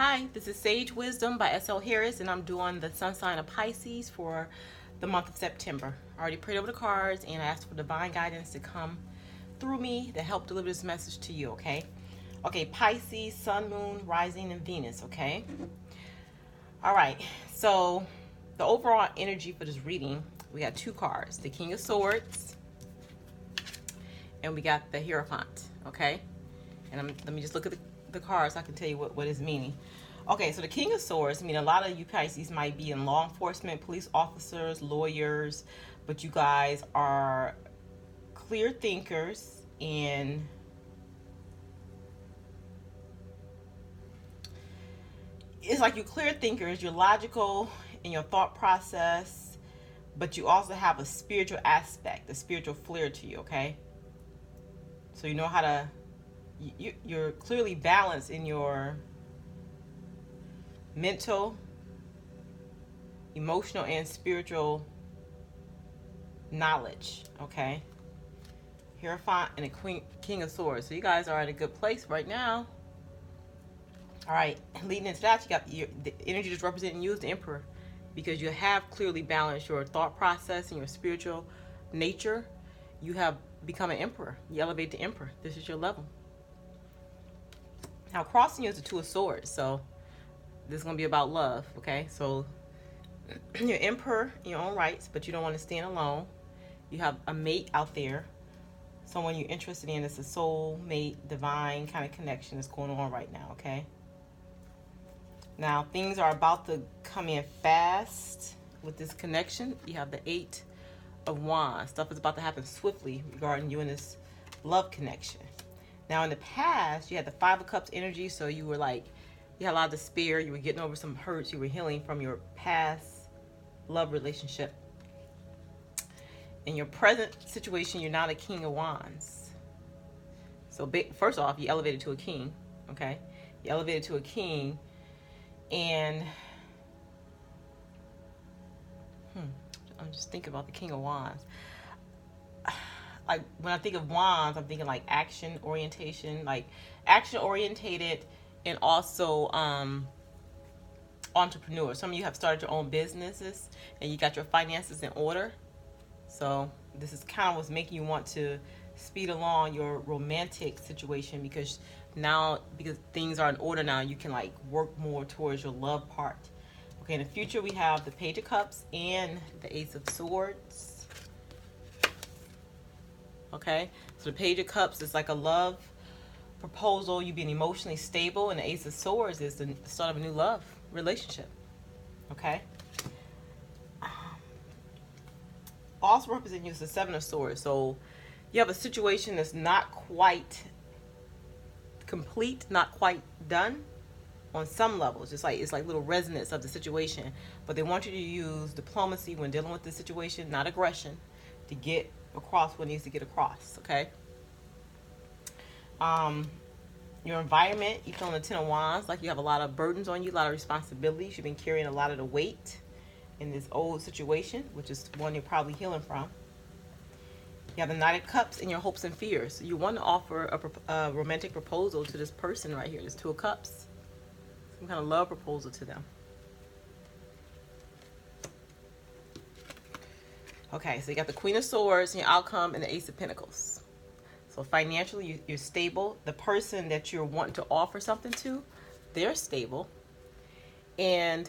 Hi, this is Sage Wisdom by S.L. Harris, and I'm doing the sun sign of Pisces for the month of September. I already prayed over the cards, and I asked for divine guidance to come through me to help deliver this message to you, okay? Okay, Pisces, Sun, Moon, Rising, and Venus, okay? All right, so the overall energy for this reading, we got two cards, the King of Swords, and we got the Hierophant, okay? And let me just look at the cards so I can tell you what it's meaning. Okay, so the King of Swords, I mean, a lot of you Pisces might be in law enforcement, police officers, lawyers, but you guys are clear thinkers, and it's like you're clear thinkers, you're logical in your thought process, but you also have a spiritual aspect, a spiritual flair to you, okay? So you know how to, you're clearly balanced in your mental, emotional, and spiritual knowledge, okay? Hierophant and the King of Swords. So you guys are at a good place right now. All right, leading into that, you got the energy that's representing you is the Emperor, because you have clearly balanced your thought process and your spiritual nature. You have become an Emperor. You elevate the Emperor. This is your level. Now, crossing you is the Two of Swords, so this is going to be about love, okay? So you're Emperor in your own rights, but you don't want to stand alone. You have a mate out there, someone you're interested in. It's a soul mate, divine kind of connection that's going on right now, okay? Now, things are about to come in fast with this connection. You have the Eight of Wands. Stuff is about to happen swiftly regarding you and this love connection. Now, in the past, you had the Five of Cups energy, so you were like, you had a lot of despair. You were getting over some hurts. You were healing from your past love relationship. In your present situation, you're not a King of Wands. So first off, you elevated to a king, okay? You elevated to a king, and I'm just thinking about the King of Wands. Like, when I think of wands, I'm thinking like action orientation, like action orientated, and also entrepreneur. Some of you have started your own businesses and you got your finances in order. So this is kind of what's making you want to speed along your romantic situation, because things are in order now, you can like work more towards your love part. Okay, in the future we have the Page of Cups and the Ace of Swords. Okay, so the Page of Cups is like a love proposal, you being emotionally stable, and the Ace of Swords is the start of a new love relationship. Okay, also representing you is the Seven of Swords. So you have a situation that's not quite complete, not quite done on some levels. It's like little resonance of the situation, but they want you to use diplomacy when dealing with the situation, not aggression, to get across what needs to get across. Okay. Your environment, you feel in the Ten of Wands, like you have a lot of burdens on you, a lot of responsibilities. You've been carrying a lot of the weight in this old situation, which is one you're probably healing from. You have the Knight of Cups in your hopes and fears. You want to offer a romantic proposal to this person right here. There's Two of Cups. Some kind of love proposal to them. Okay, so you got the Queen of Swords in your outcome and the Ace of Pentacles. So financially, you're stable. The person that you're wanting to offer something to, they're stable. And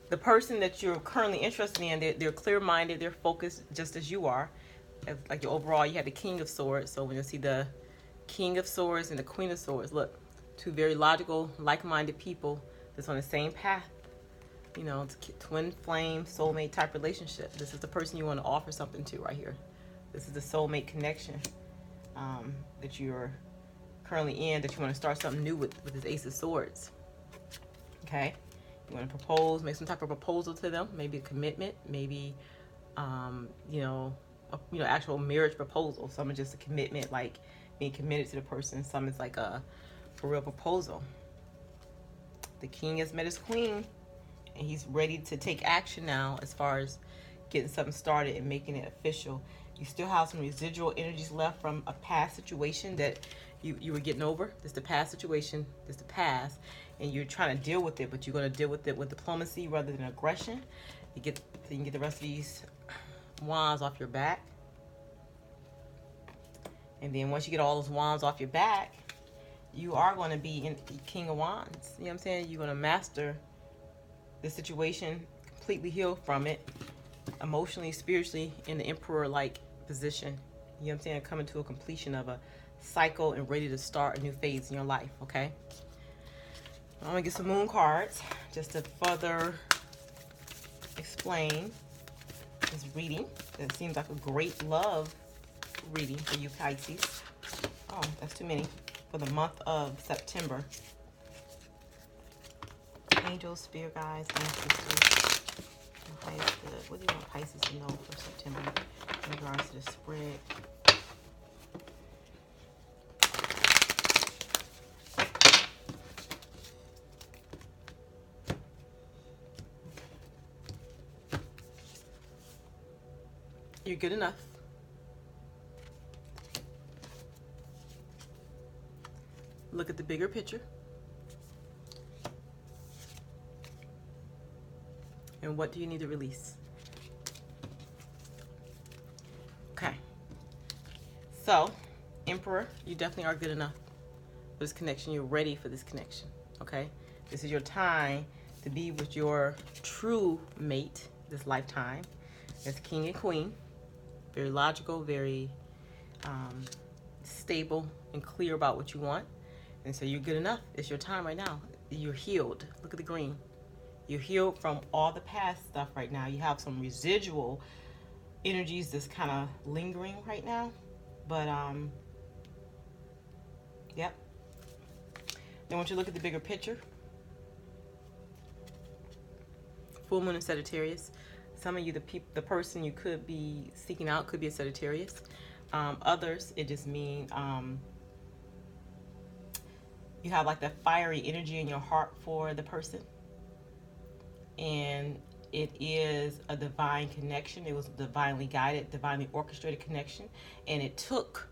the person that you're currently interested in, they're clear-minded, they're focused just as you are. Like your overall, you have the King of Swords. So when you see the King of Swords and the Queen of Swords, look, two very logical, like-minded people that's on the same path. You know, it's twin flame, soulmate type relationship. This is the person you want to offer something to right here. This is the soulmate connection that you're currently in, that you want to start something new with this Ace of Swords. Okay? You want to propose, make some type of proposal to them, maybe a commitment, maybe, actual marriage proposal. Some is just a commitment, like being committed to the person. Some is like a for real proposal. The king has met his queen, and he's ready to take action now as far as getting something started and making it official. You still have some residual energies left from a past situation that you were getting over. This the past situation. This the past, and you're trying to deal with it, but you're going to deal with it with diplomacy rather than aggression. You can get the rest of these wands off your back, and then once you get all those wands off your back, you are going to be in King of Wands. You know what I'm saying? You're going to master the situation, completely heal from it, emotionally, spiritually, in the Emperor-like position. You know what I'm saying? Coming to a completion of a cycle and ready to start a new phase in your life, okay? I'm going to get some moon cards just to further explain this reading. It seems like a great love reading for you Pisces. Oh, that's too many. For the month of September. Angels, spirit guides, ancestors. What do you want Pisces to know for September in regards to the spread? You're good enough. Look at the bigger picture. And what do you need to release? Okay. So, Emperor, you definitely are good enough for this connection. You're ready for this connection. Okay? This is your time to be with your true mate this lifetime. As king and queen. Very logical, very stable and clear about what you want. And so you're good enough. It's your time right now. You're healed. Look at the green. You're healed from all the past stuff right now. You have some residual energies that's kind of lingering right now. But, yep. Then once you look at the bigger picture, full moon in Sagittarius. Some of you, the person you could be seeking out could be a Sagittarius. Others, it just means you have like that fiery energy in your heart for the person. And it is a divine connection. It was divinely guided, divinely orchestrated connection. And it took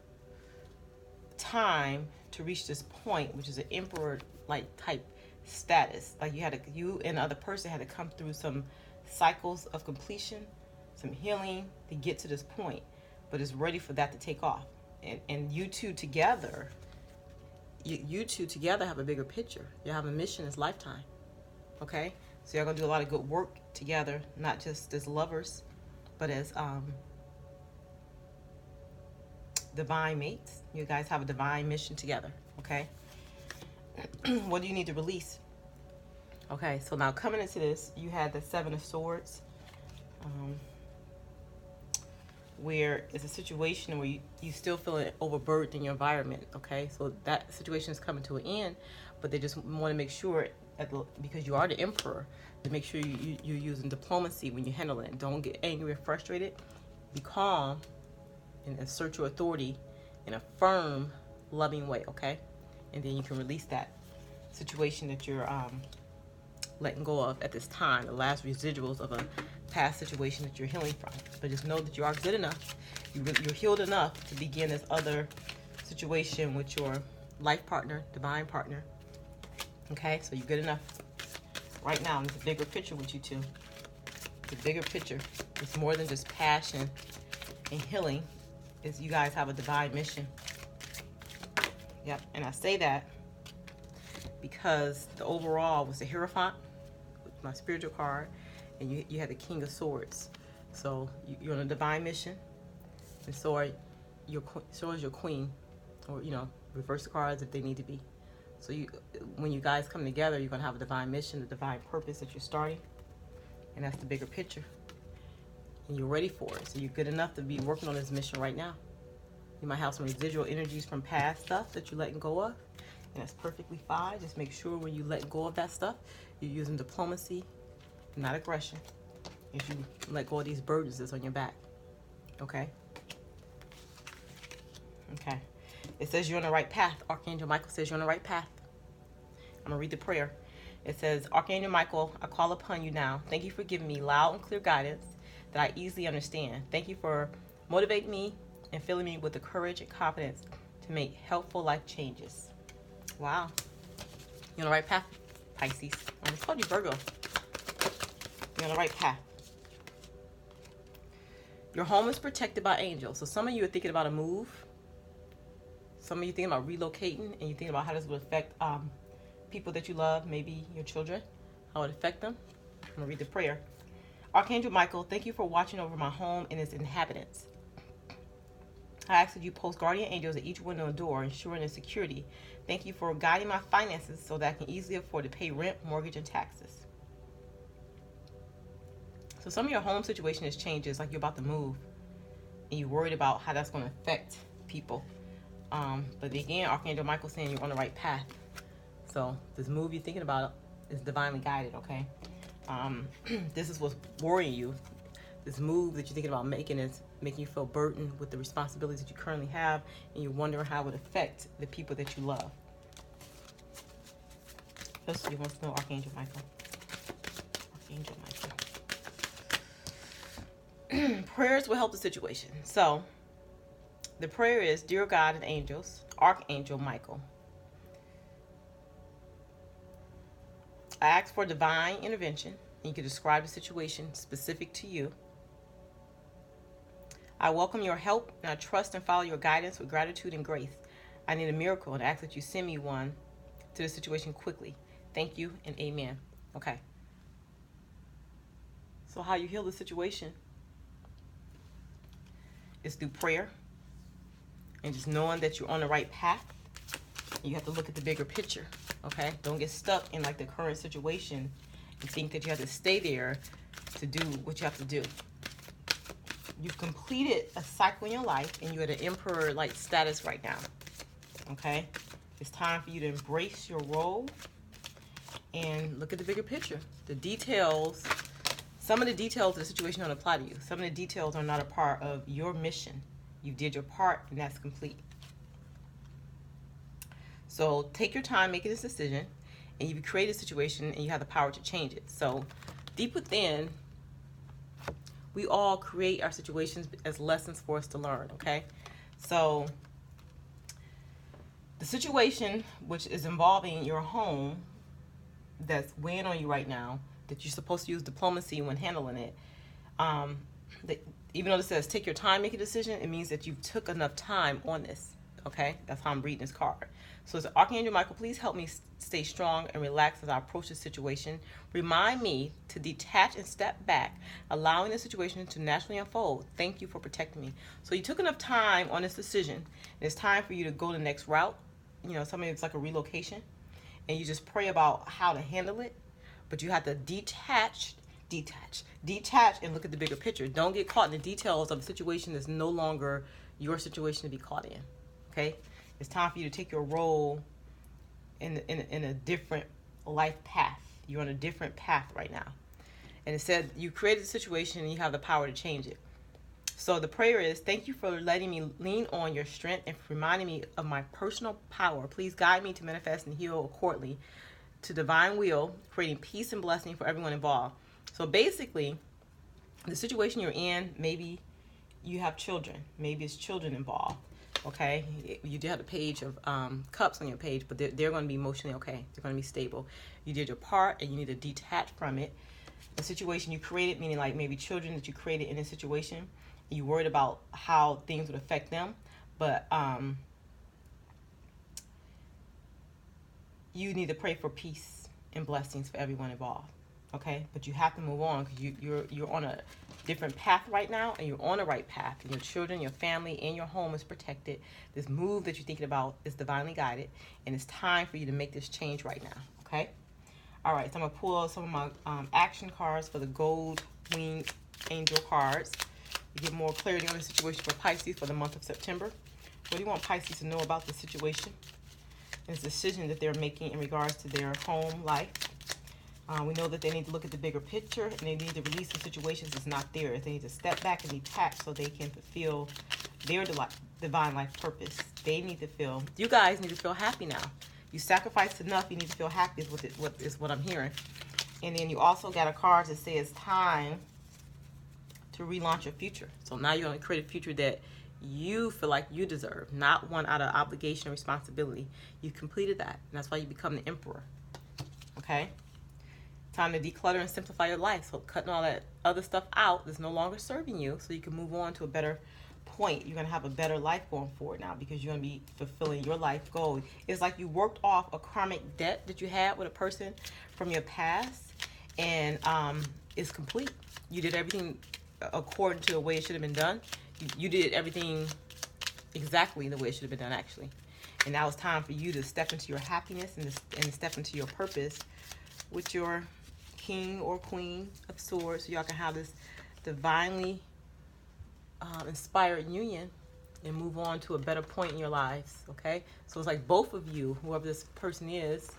time to reach this point, which is an emperor-like type status. Like you and the other person had to come through some cycles of completion, some healing to get to this point. But it's ready for that to take off. And you two together, you two together have a bigger picture. You have a mission this lifetime. Okay? So you're going to do a lot of good work together, not just as lovers, but as divine mates. You guys have a divine mission together. Okay? What do you need to release? Okay, so now coming into this, you had the Seven of Swords, where it's a situation where you still feeling overburdened in your environment, okay? So that situation is coming to an end, but they just want to make sure, because you are the emperor, to make sure you're using diplomacy when you handle it. Don't get angry or frustrated. Be calm and assert your authority in a firm, loving way, okay? And then you can release that situation that you're letting go of at this time, the last residuals of a past situation that you're healing from. But just know that you are good enough. You're healed enough to begin this other situation with your life partner, divine partner. Okay, so you're good enough. Right now, there's a bigger picture with you two. The bigger picture. It's more than just passion and healing. It's you guys have a divine mission. Yep, and I say that because the overall was the Hierophant, my spiritual card, and you had the King of Swords. So you're on a divine mission, and so is your Queen, or reverse the cards if they need to be. So when you guys come together, you're gonna have a divine mission, a divine purpose that you're starting, and that's the bigger picture. And you're ready for it. So you're good enough to be working on this mission right now. You might have some residual energies from past stuff that you're letting go of, and that's perfectly fine. Just make sure when you let go of that stuff, you're using diplomacy, not aggression, as you let go of these burdens that's on your back. Okay? Okay. It says you're on the right path. Archangel Michael says you're on the right path. I'm going to read the prayer. It says, Archangel Michael, I call upon you now. Thank you for giving me loud and clear guidance that I easily understand. Thank you for motivating me and filling me with the courage and confidence to make helpful life changes. Wow. You're on the right path, Pisces. I almost told you, Virgo. You're on the right path. Your home is protected by angels. So some of you are thinking about a move. Some of you thinking about relocating, and you thinking about how this would affect people that you love, maybe your children, how it would affect them. I'm going to read the prayer. Archangel Michael, thank you for watching over my home and its inhabitants. I ask that you post guardian angels at each window and door, ensuring its security. Thank you for guiding my finances so that I can easily afford to pay rent, mortgage, and taxes. So some of your home situation has changed. It's like you're about to move, and you're worried about how that's going to affect people. But again, Archangel Michael saying you're on the right path. So this move you're thinking about is divinely guided, okay? This is what's worrying you. This move that you're thinking about making is making you feel burdened with the responsibilities that you currently have, and you're wondering how it would affect the people that you love. First, you want to know Archangel Michael. Archangel Michael. Prayers will help the situation. So, the prayer is, Dear God and angels, Archangel Michael, I ask for divine intervention. You can describe the situation specific to you. I welcome your help, and I trust and follow your guidance with gratitude and grace. I need a miracle, and ask that you send me one to the situation quickly. Thank you, and amen. Okay. So how you heal the situation is through prayer and just knowing that you're on the right path. You have to look at the bigger picture, okay? Don't get stuck in like the current situation and think that you have to stay there to do what you have to do. You've completed a cycle in your life, and you're at an emperor-like status right now, okay? It's time for you to embrace your role and look at the bigger picture. The details, some of the details of the situation don't apply to you. Some of the details are not a part of your mission. You did your part, and that's complete. So take your time making this decision, and you've created a situation, and you have the power to change it. So deep within, we all create our situations as lessons for us to learn, okay? So the situation which is involving your home that's weighing on you right now, that you're supposed to use diplomacy when handling it, even though it says take your time, make a decision, it means that you took enough time on this, okay? That's how I'm reading this card. So it's Archangel Michael, please help me stay strong and relax as I approach this situation. Remind me to detach and step back, allowing the situation to naturally unfold. Thank you for protecting me. So you took enough time on this decision, and it's time for you to go the next route. You know, something it's like a relocation, and you just pray about how to handle it, but you have to detach, and look at the bigger picture. Don't get caught in the details of a situation that's no longer your situation to be caught in, okay? It's time for you to take your role in a different life path. You're on a different path right now. And it said you created a situation and you have the power to change it. So the prayer is, thank you for letting me lean on your strength and for reminding me of my personal power. Please guide me to manifest and heal accordingly to divine will, creating peace and blessing for everyone involved. So basically, the situation you're in, maybe you have children. Maybe it's children involved. Okay, you do have a page of cups on your page, but they're going to be emotionally okay. They're going to be stable. You did your part, and you need to detach from it. The situation you created, meaning like maybe children that you created in a situation, you worried about how things would affect them, but you need to pray for peace and blessings for everyone involved. Okay, but you have to move on because you're on a different path right now, and you're on the right path. And your children, your family, and your home is protected. This move that you're thinking about is divinely guided, and it's time for you to make this change right now. Okay. All right. So I'm gonna pull out some of my action cards for the Gold Winged Angel cards to get more clarity on the situation for Pisces for the month of September. What do you want Pisces to know about the situation and this decision that they're making in regards to their home life? We know that they need to look at the bigger picture, and they need to release the situations that's not theirs. They need to step back and detach so they can fulfill their divine life purpose. They need to feel, you guys need to feel happy now. You sacrificed enough, you need to feel happy is what I'm hearing. And then you also got a card that says time to relaunch your future. So now you're going to create a future that you feel like you deserve, not one out of obligation or responsibility. You completed that, and that's why you become the emperor. Okay? Time to declutter and simplify your life. So cutting all that other stuff out that's no longer serving you, so you can move on to a better point. You're going to have a better life going forward now, because you're going to be fulfilling your life goal. It's like you worked off a karmic debt that you had with a person from your past, and it's complete. You did everything according to the way it should have been done. You did everything exactly the way it should have been done, actually. And now it's time for you to step into your happiness and step into your purpose with your king or queen of swords, so y'all can have this divinely inspired union and move on to a better point in your lives. Okay, so it's like both of you, whoever this person is,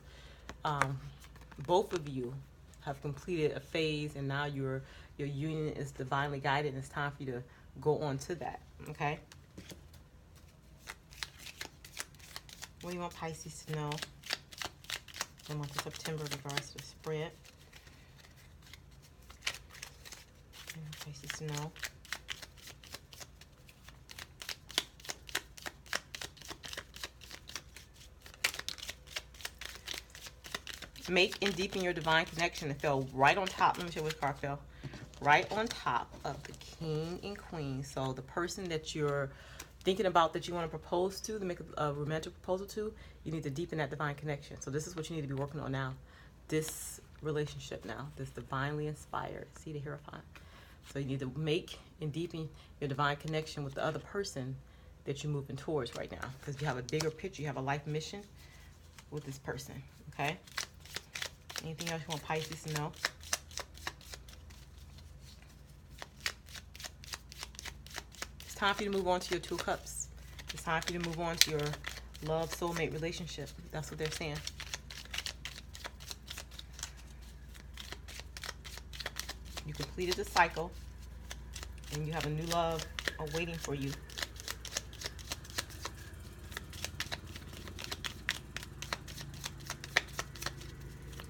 both of you have completed a phase, and now your union is divinely guided, and it's time for you to go on to that. Okay, what do you want Pisces to know in the month of September with regards to the spread? Pisces to know. Make and deepen your divine connection. It fell right on top. Let me show you which card fell. Right on top of the king and queen. So the person that you're thinking about, that you want to propose to make a romantic proposal to, you need to deepen that divine connection. So this is what you need to be working on now. This relationship now. This divinely inspired. See the Hierophant. So you need to make and deepen your divine connection with the other person that you're moving towards right now. Because you have a bigger picture. You have a life mission with this person. Okay? Anything else you want Pisces to know? It's time for you to move on to your Two of Cups. It's time for you to move on to your love soulmate relationship. That's what they're saying. You completed the cycle, and you have a new love awaiting for you.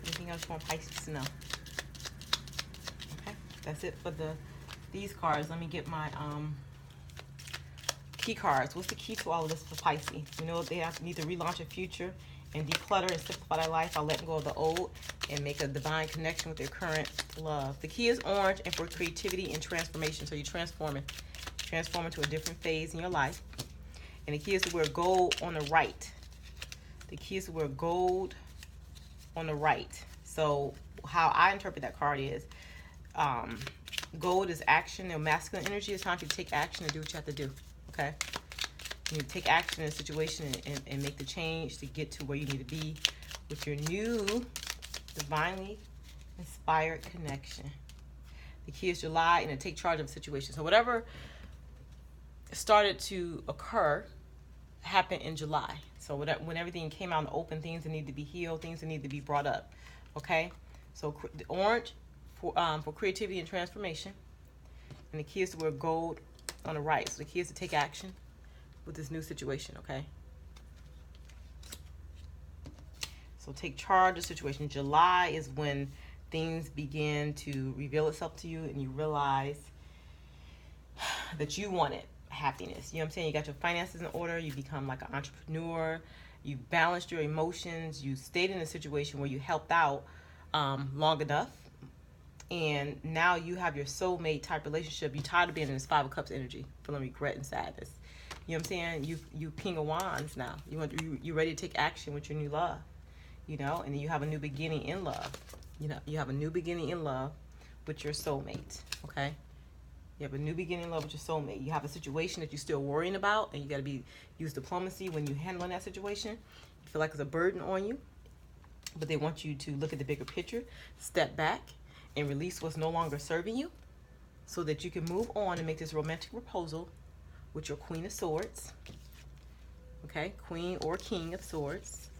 Anything else you want Pisces to know? Okay, that's it for these cards. Let me get my key cards. What's the key to all of this for Pisces? You know, they need to relaunch a future and declutter and simplify their life by letting go of the old and make a divine connection with their current love. The key is orange, and for creativity and transformation. So you're transforming to a different phase in your life. And the key is to wear gold on the right. The key is to wear gold on the right. So how I interpret that card is, gold is action or masculine energy. It's time for you to take action and do what you have to do. Okay? You need to take action in a situation and make the change to get to where you need to be with your new divinely inspired connection. The key is July, and to take charge of the situation. So whatever started to occur happened in July. So when everything came out in the open, things that need to be healed, things that need to be brought up. Okay? So the orange for creativity and transformation. And the key is to wear gold on the right. So the key is to take action with this new situation, okay? So take charge of the situation. July is when things begin to reveal itself to you, and you realize that you wanted happiness. You know what I'm saying? You got your finances in order. You become like an entrepreneur. You balanced your emotions. You stayed in a situation where you helped out long enough. And now you have your soulmate type relationship. You're tired of being in this Five of Cups energy, feeling regret and sadness. You know what I'm saying? You King of Wands now. You're ready to take action with your new love. You know, and then you have a new beginning in love. You know, you have a new beginning in love with your soulmate. Okay? You have a new beginning in love with your soulmate. You have a situation that you're still worrying about, and you got to use diplomacy when you're handling that situation. You feel like it's a burden on you, but they want you to look at the bigger picture, step back, and release what's no longer serving you, so that you can move on and make this romantic proposal with your Queen of Swords. Okay, Queen or King of Swords.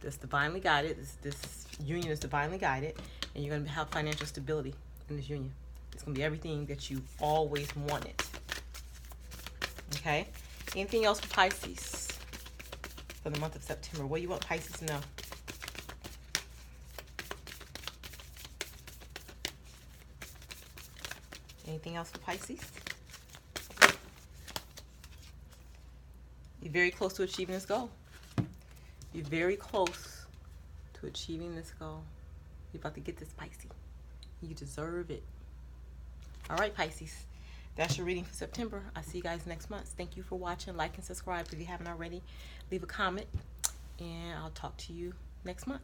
That's divinely guided. This union is divinely guided, and you're going to have financial stability in this union. It's going to be everything that you always wanted. Okay? Anything else for Pisces for the month of September? What do you want Pisces to know? Anything else for Pisces? You're very close to achieving this goal. You're very close to achieving this goal. You're about to get this, Pisces. You deserve it. All right, Pisces. That's your reading for September. I'll see you guys next month. Thank you for watching. Like and subscribe if you haven't already. Leave a comment. And I'll talk to you next month.